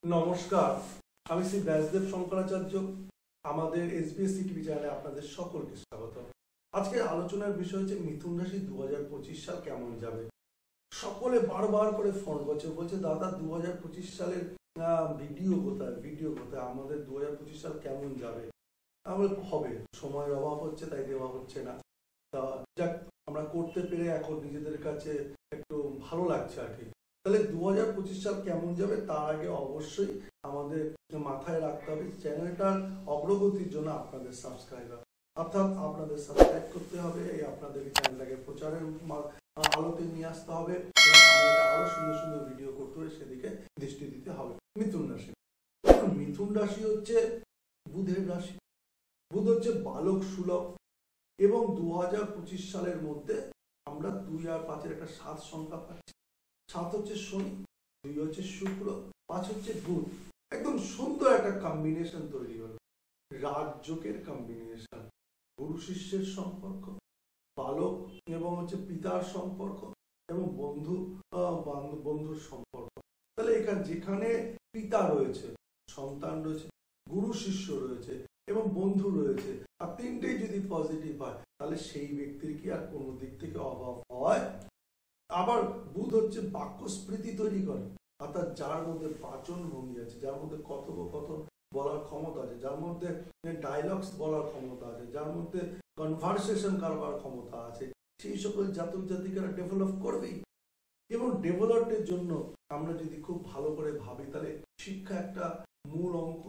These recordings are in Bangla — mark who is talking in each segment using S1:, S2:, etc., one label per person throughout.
S1: নমস্কার, আমি শ্রী ব্যাসদেব শঙ্করাচার্য। আমাদের এসবিএস টিভি চ্যানেলে আপনাদের সকলকে স্বাগত। আজকে আলোচনার বিষয় হচ্ছে মিথুন রাশি 2025 সাল কেমন যাবে। সকলে বারবার করে ফোন করছে, বলছে দাদা 2025 সালের ভিডিও কোথায়, আমাদের 2025 সাল কেমন যাবে। আমার হবে, সময়ের অভাব হচ্ছে তাই দেওয়া হচ্ছে না। তা যাক, আমরা করতে পেরে এখন নিজেদের কাছে একটু ভালো লাগছে আর কি। তাহলে 2025 সাল কেমন যাবে তার আগে অবশ্যই আমাদের মাথায় রাখতে হবে চ্যানেলটার অগ্রগতির জন্য আপনাদের সাবস্ক্রাইবার, অর্থাৎ আপনাদের সাবস্ক্রাইব করতে হবে, আপনাদের চ্যানেলটাকে প্রচারের আলোতে নিয়ে আসতে হবে এবং আমাদের আরো সুন্দর সুন্দর ভিডিও করতে হবে, সেদিকে দৃষ্টি দিতে হবে। মিথুন রাশি, মিথুন রাশি হচ্ছে বুধের রাশি। বুধ হচ্ছে বালক সুলভ এবং 2025 সালের মধ্যে আমরা 2 আর 5 একটা 7 সংখ্যা পাচ্ছি। 7 হচ্ছে শনি, 2 হচ্ছে শুক্র, 5 হচ্ছে বুধ। একদম সুন্দর একটা কম্বিনেশন তৈরি হলো, রাজযোগের কম্বিনেশন। গুরু শিষ্যের সম্পর্ক, বালক এবং হচ্ছে পিতার সম্পর্ক এবং বন্ধুর সম্পর্ক। তাহলে এখানে যেখানে পিতা রয়েছে, সন্তান রয়েছে, গুরু শিষ্য রয়েছে এবং বন্ধু রয়েছে, আর তিনটেই যদি পজিটিভ হয় তাহলে সেই ব্যক্তির কি আর কোনো দিক থেকে অভাব হয়? আবার বুধ হচ্ছে বাক্য স্মৃতি তৈরি করে, অর্থাৎ যার মধ্যে বাচন ভঙ্গি আছে, যার মধ্যে কথোপকথন বলার ক্ষমতা আছে, যার মধ্যে ডায়লগস বলার ক্ষমতা আছে, যার মধ্যে কনভারসেশন করবার ক্ষমতা আছে, সেই সকল জাতক জাতিকারা ডেভেলপ করবেই। এবং ডেভেলপের জন্য আমরা যদি খুব ভালো করে ভাবি তাহলে শিক্ষা একটা মূল অঙ্ক।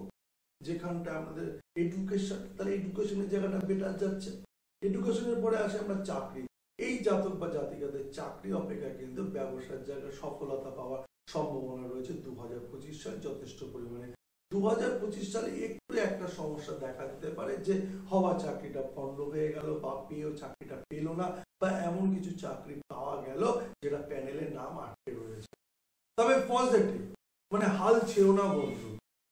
S1: যেখানটা আমাদের এডুকেশন, তাহলে এডুকেশনের জায়গাটা বেটার যাচ্ছে। এডুকেশনের পরে আসে আমরা চাকরি। এই জাতক বা জাতিকাদের চাকরি অপেক্ষা কিন্তু ব্যবসার জায়গায় সফলতা পাওয়ার সম্ভাবনা রয়েছে 2025 সাল যথেষ্ট পরিমাণে। 2025 সালে একটু একটা সমস্যা দেখা দিতে পারে যে হওয়া চাকরিটা পণ্ড হয়ে গেল, বা পেয়েও চাকরিটা পেল না, বা এমন কিছু চাকরি পাওয়া গেল যেটা প্যানেলের নাম আটকে রয়েছে। তবে পজিটিভ, মানে হাল ছেড়ো না বন্ধু।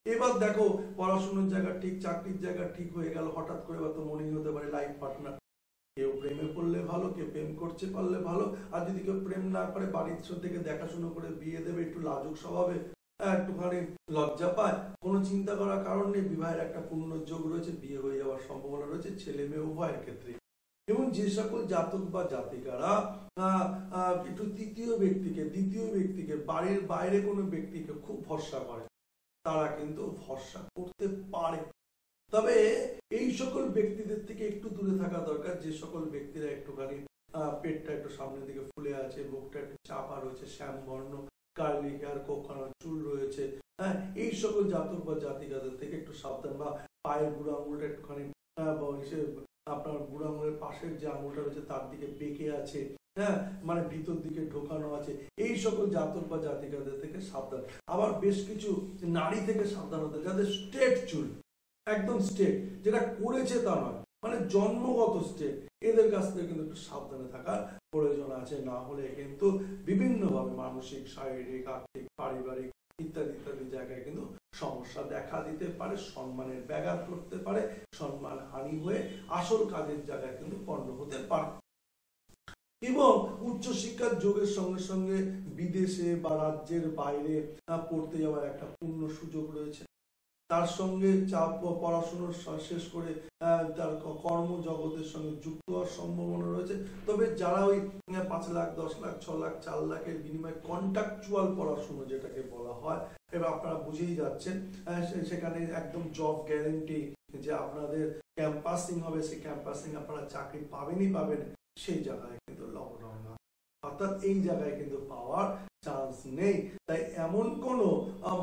S1: এবার দেখো পড়াশোনার জায়গা ঠিক, চাকরির জায়গা ঠিক হয়ে গেল, হঠাৎ করে হয়তো মনেই হতে পারে লাইফ পার্টনার। কেউ প্রেমে পড়লে ভালো, কেউ প্রেম করতে পারলে ভালো। আর যদি কেউ প্রেম না করে বাড়ির থেকে দেখাশোনা করে বিয়ে দেবে, একটু লাজুক স্বভাবে, একটুখানি লজ্জা পায়, কোনো চিন্তা করার কারণ নেই। বিবাহের একটা পূর্ণ যোগ রয়েছে, বিয়ে হয়ে যাওয়ার সম্ভাবনা রয়েছে ছেলে মেয়ে উভয়ের ক্ষেত্রে। এবং যে সকল জাতক বা জাতিকারা একটু দ্বিতীয় ব্যক্তিকে বাড়ির বাইরে কোনো ব্যক্তিকে খুব ভরসা করে, তারা কিন্তু ভরসা করতে পারে। তবে এই সকল ব্যক্তিদের থেকে একটু দূরে থাকা দরকার, যে সকল ব্যক্তিরা একটুখানি পেটটা একটু সামনের দিকে ফুলে আছে, বুকটা একটু চাপা রয়েছে, শ্যাম বর্ণ, কার্লি হেয়ার, কোকড়ানো চুল রয়েছে। হ্যাঁ, এই সকল জাতক বা জাতিকাদের থেকে একটু সাবধান। বা পায়ের বুড়ো আঙুলটা একটুখানি আপনার বুড়ো আঙুলের পাশের যে আঙুলটা রয়েছে তার দিকে বেঁকে আছে, হ্যাঁ, মানে ভিতর দিকে ঢোকানো আছে, এই সকল জাতক বা জাতিকাদের থেকে সাবধান। আবার বেশ কিছু নারী থেকে সাবধান হতে, যাদের স্ট্রেট চুল, একদম স্ট্রেট, যেটা করেছে তা নয়, মানে জন্মগত স্ট্রেট, এদের কাছ থেকে কিন্তু একটু সাবধানে থাকার প্রয়োজন আছে। না হলে কিন্তু বিভিন্নভাবে মানসিক, শারীরিক, আর্থিক, পারিবারিক ইত্যাদি ইত্যাদি জায়গায় কিন্তু সমস্যা দেখা দিতে পারে, সম্মানের ব্যাঘাত করতে পারে, সম্মান হানি হয়ে আসল কাজের জায়গায় কিন্তু পণ্ড হতে পারে। এবং উচ্চশিক্ষার যোগের সঙ্গে সঙ্গে বিদেশে বা রাজ্যের বাইরে পড়তে যাওয়ার একটা পূর্ণ সুযোগ রয়েছে। তার সঙ্গে পড়াশোনা শেষ করে তার কর্মজগতের সঙ্গে যুক্ত হওয়ার সম্ভাবনা রয়েছে। তবে যারা ওই 5 লাখ, 10 লাখ, 6 লাখ, 4 লাখের বিনিময়ে কন্ট্রাকচুয়াল পড়াশোনা যেটাকে বলা হয়, এবার আপনারা বুঝেই যাচ্ছেন, সেখানে একদম জব গ্যারেন্টি যে আপনাদের ক্যাম্পাসিং হবে, সেই ক্যাম্পাসিং আপনারা চাকরি পাবেনই পাবেন, সেই জায়গায় কিন্তু লকডাউন না, অর্থাৎ এই জায়গায় কিন্তু পাওয়ার চান্স নেই। তাই এমন কোনো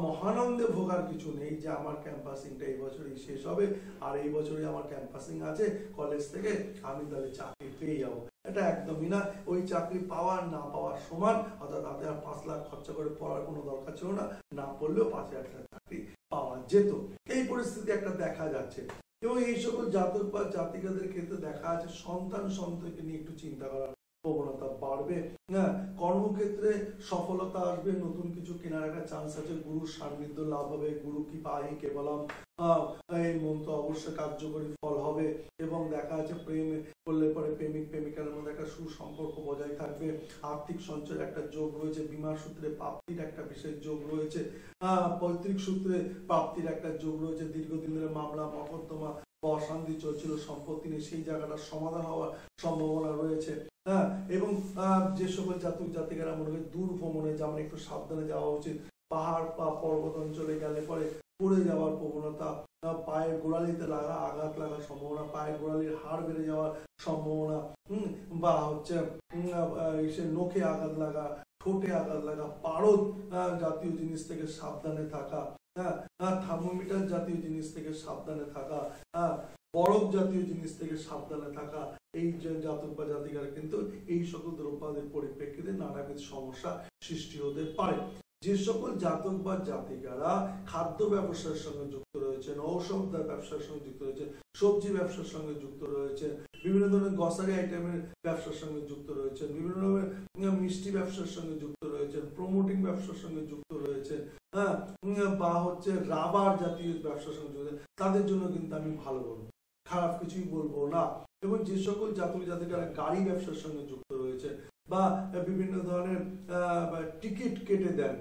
S1: মহানন্দে ভোগার কিছু নেই যে আমার ক্যাম্পাসিংটা এই বছরই শেষ হবে আর এই বছরই আমার ক্যাম্পাসিং আছে কলেজ থেকে, আমি তাহলে চাকরি পেয়ে যাবো। এটা একদমই না। ওই চাকরি পাওয়ার না পাওয়ার সমান, অর্থাৎ তাতে আর 5 লাখ খরচা করে পড়ার কোনো দরকার ছিল না, না পড়লেও 5,000 টাকা চাকরি পাওয়া যেত। এই পরিস্থিতি একটা দেখা যাচ্ছে। এবং এই সকল জাতক বা জাতিকাদের ক্ষেত্রে দেখা যাচ্ছে সন্তানকে নিয়ে একটু চিন্তা করার প্রবণতা বাড়বে। হ্যাঁ, কর্মক্ষেত্রে কর্মক্ষেত্রে সফলতা আসবে, নতুন কিছু কেনার একটা চান্স আছে, গুরুর সান্নিধ্য লাভ হবে, গুরু কি পাহি কেবলম, এই মন্ত্র অবশ্যই কার্যকরী ফল হবে। এবং দেখা যাচ্ছে প্রেম করলে পরে প্রেমিক প্রেমিকার মধ্যে একটা সুসম্পর্ক বজায় থাকবে, আর্থিক সঞ্চয়ের একটা যোগ রয়েছে, বিমা সূত্রে প্রাপ্তির একটা বিশেষ যোগ রয়েছে, পৈতৃক সূত্রে প্রাপ্তির একটা যোগ রয়েছে, দীর্ঘদিন ধরে মামলা মকদ্দমা বা অশান্তি চলছিল সম্পত্তি নিয়ে, সেই জায়গাটার সমাধান হওয়ার সম্ভাবনা রয়েছে। এবং যে সকল জাতক জাতিকারা মনে হয় দূর ভ্রমণে যেমন একটু সাবধানে যাওয়া উচিত, পাহাড় বা পর্বত অঞ্চলে গেলে পরে পড়ে যাওয়ার প্রবণতা, পায়ের গোড়ালিতে আঘাত লাগার সম্ভাবনা, পায়ের গোড়ালির হাড় বেড়ে যাওয়ার সম্ভাবনা, বা হচ্ছে নখে আঘাত লাগা, ঠোঁটে আঘাত লাগা, পারদ জাতীয় জিনিস থেকে সাবধানে থাকা, থার্মোমিটার জাতীয় জিনিস থেকে সাবধানে থাকা, বরফ জাতীয় জিনিস থেকে সাবধানে থাকা, এই যে জাতক বা জাতিকারা কিন্তু এই সকল দ্রব্যাদির পরিপ্রেক্ষিতে নানাবিধ সমস্যা সৃষ্টি হতে পারে। যে সকল জাতক বা জাতিকারা খাদ্য ব্যবসার সঙ্গে যুক্ত রয়েছেন, ঔষধ ব্যবসার সঙ্গে যুক্ত রয়েছে, সবজি ব্যবসার সঙ্গে যুক্ত রয়েছে, বিভিন্ন ধরনের গ্রসারি আইটেমের ব্যবসার সঙ্গে যুক্ত রয়েছে, বিভিন্ন ধরনের মিষ্টি ব্যবসার সঙ্গে যুক্ত রয়েছে, প্রমোটিং ব্যবসার সঙ্গে যুক্ত রয়েছে, বা হচ্ছে রাবার জাতীয় ব্যবসার সঙ্গে যুক্ত, তাদের জন্য কিন্তু আমি ভালো বলবো, খারাপ কিছুই বলবো না। এবং যে সকল জাতক জাতিকারা গাড়ি ব্যবসার সঙ্গে যুক্ত রয়েছে, বা বিভিন্ন ধরনের টিকিট কেটে দেন,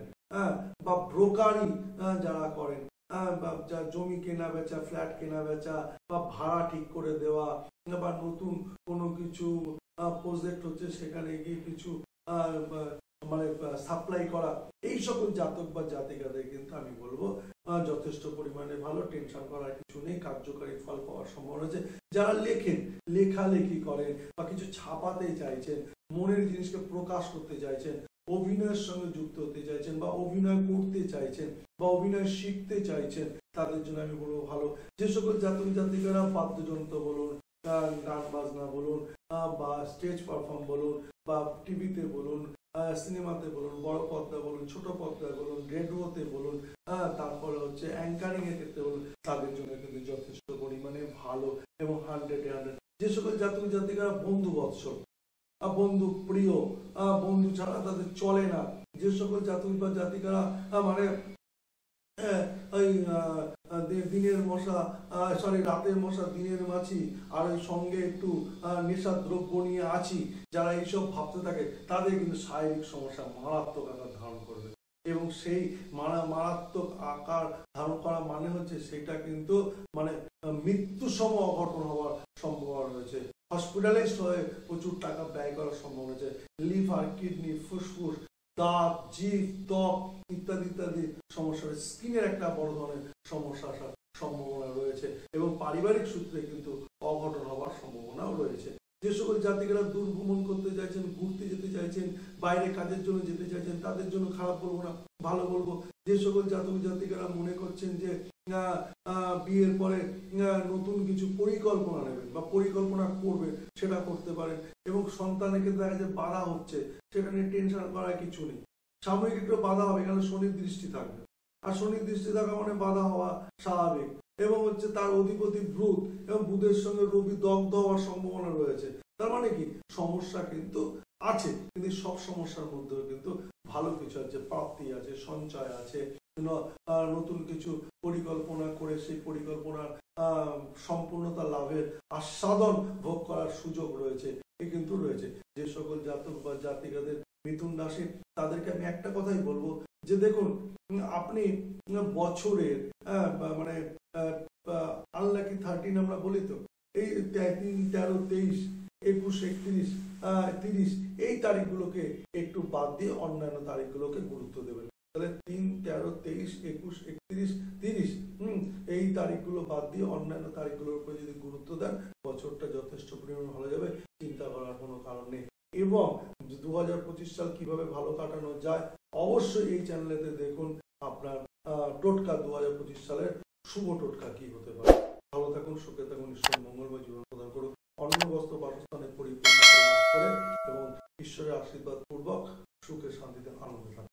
S1: বা ব্রোকারি যারা করেন, বা জমি কেনা বেচা, ফ্ল্যাট কেনা বেচা, বা ভাড়া ঠিক করে দেওয়া, বা নতুন কোনো কিছু প্রজেক্ট হচ্ছে সেখানে গিয়ে কিছু মানে সাপ্লাই করা, এই সকল জাতক বা জাতিকাদের কিন্তু আমি বলবো যথেষ্ট পরিমাণে ভালো, টেনশন করার কিছু নেই, কার্যকারী ফল পাওয়ার সম্ভাবনা আছে। যারা লেখেন, লেখালেখি করেন, বা কিছু ছাপাতে চাইছেন, মনের জিনিসকে প্রকাশ করতে চাইছেন, অভিনয়ের সঙ্গে যুক্ত হতে চাইছেন, বা অভিনয় করতে চাইছেন, বা অভিনয় শিখতে চাইছেন, তাদের জন্য আমি বলবো ভালো। যে সকল জাতক জাতিকারা বাদ্যযন্ত্র বলুন, গান বাজনা বলুন, বা স্টেজ পারফর্ম বলুন, বা টিভিতে বলুন, সিনেমাতে বলুন, বড় পর্দা বলুন, ছোট পর্দা বলুন, রেডিওতে বলুন, তারপরে হচ্ছে অ্যাঙ্কারিং এর ক্ষেত্রে বলুন, তাদের জন্য কিন্তু যথেষ্ট পরিমাণে ভালো এবং 100-100। যে সকল জাতক জাতিকারা বন্ধু বৎসল, বন্ধু প্রিয়, বন্ধু ছাড়া তাদের চলে না, যে সকল জাতক বা জাতিকারা মানে দিনের মশা রাতের মশা দিনের মাছি, আর ওই সঙ্গে একটু নেশার দ্রব্য নিয়ে আছি, যারা এইসব ভাবতে থাকে তাদের কিন্তু শারীরিক সমস্যা মারাত্মক আকার ধারণ করবে। এবং সেই মারাত্মক আকার ধারণ করা মানে হচ্ছে সেটা কিন্তু মানে মৃত্যুসম অঘটন হওয়ার সম্ভাবনা রয়েছে, হসপিটালাইজড হয়ে প্রচুর টাকা ব্যয় করার সম্ভাবনা রয়েছে, লিভার, কিডনি, ফুসফুস, দাঁত, জিভ, ত্বক ইত্যাদি ইত্যাদি সমস্যা রয়েছে, স্কিনের একটা বড় ধরনের সমস্যা আসার সম্ভাবনা রয়েছে, এবং পারিবারিক সূত্রে কিন্তু অঘটন হওয়ার সম্ভাবনাও রয়েছে। যে সকল জাতিকারা দূর ভ্রমণ করতে চাইছেন, ঘুরতে যেতে চাইছেন, বাইরে কাজের জন্য যেতে চাইছেন, তাদের জন্য খারাপ বলবো না, ভালো বলবো। যে সকল জাতক জাতিকারা মনে করছেন যে বিয়ের পরে নতুন কিছু পরিকল্পনা নেবেন বা পরিকল্পনা করবেন, সেটা করতে পারেন। এবং সন্তানের ক্ষেত্রে দেখা যায় বাধা হচ্ছে, সেটা নিয়ে টেনশন করার কিছু নেই, সাময়িক একটু বাধা হবে, কারণ শনির দৃষ্টি থাকবে, আর শনির দৃষ্টি থাকা মানে বাধা হওয়া স্বাভাবিক। এবং হচ্ছে তার অধিপতি বুধ, এবং বুধের সঙ্গে রবি দগ্ধ হওয়ার সম্ভাবনা রয়েছে। তার মানে কি সমস্যা কিন্তু আছে, কিন্তু সব সমস্যার মধ্যেও কিন্তু ভালো কিছু আছে, প্রাপ্তি আছে, সঞ্চয় আছে, নতুন কিছু পরিকল্পনা করে সেই পরিকল্পনার সম্পূর্ণতা লাভের আস্বাদন ভোগ করার সুযোগ রয়েছে, এ কিন্তু রয়েছে। যে সকল জাতক বা জাতিকাদের মিথুন রাশি, তাদেরকে আমি একটা কথাই বলবো যে দেখুন, আপনি বছরের মানে আনলাকি 13 আমরা বলি তো, এই 3, 13, 23, 21, 31, 30 এই তারিখগুলোকে একটু বাদ দিয়ে অন্যান্য তারিখগুলোকে গুরুত্ব দেবেন। তাহলে 3, 13, 23, 21, 31, 30 এই তারিখগুলো বাদ দিয়ে অন্যান্য তারিখগুলোর উপর যদি গুরুত্ব দেন, বছরটা যথেষ্ট পরিমাণে ভালো যাবে, চিন্তা করার কোনো কারণ নেই। এবং 2025 সাল কিভাবে ভালো কাটানো যায় অবশ্যই এই চ্যানেলেতে দেখুন। আপনার টোটকা 2025 সালের শুভ টোটকা কি হতে পারে। ভালো থাকুন, সুখে থাকুন, ঈশ্বর মঙ্গলময় জীবন প্রদান করুন, অন্ন বস্ত্র বাসস্থানে পরিপূর্ণ লাভ করে এবং ঈশ্বরের আশীর্বাদ পূর্বক সুখে শান্তিতে আনন্দ থাকুন।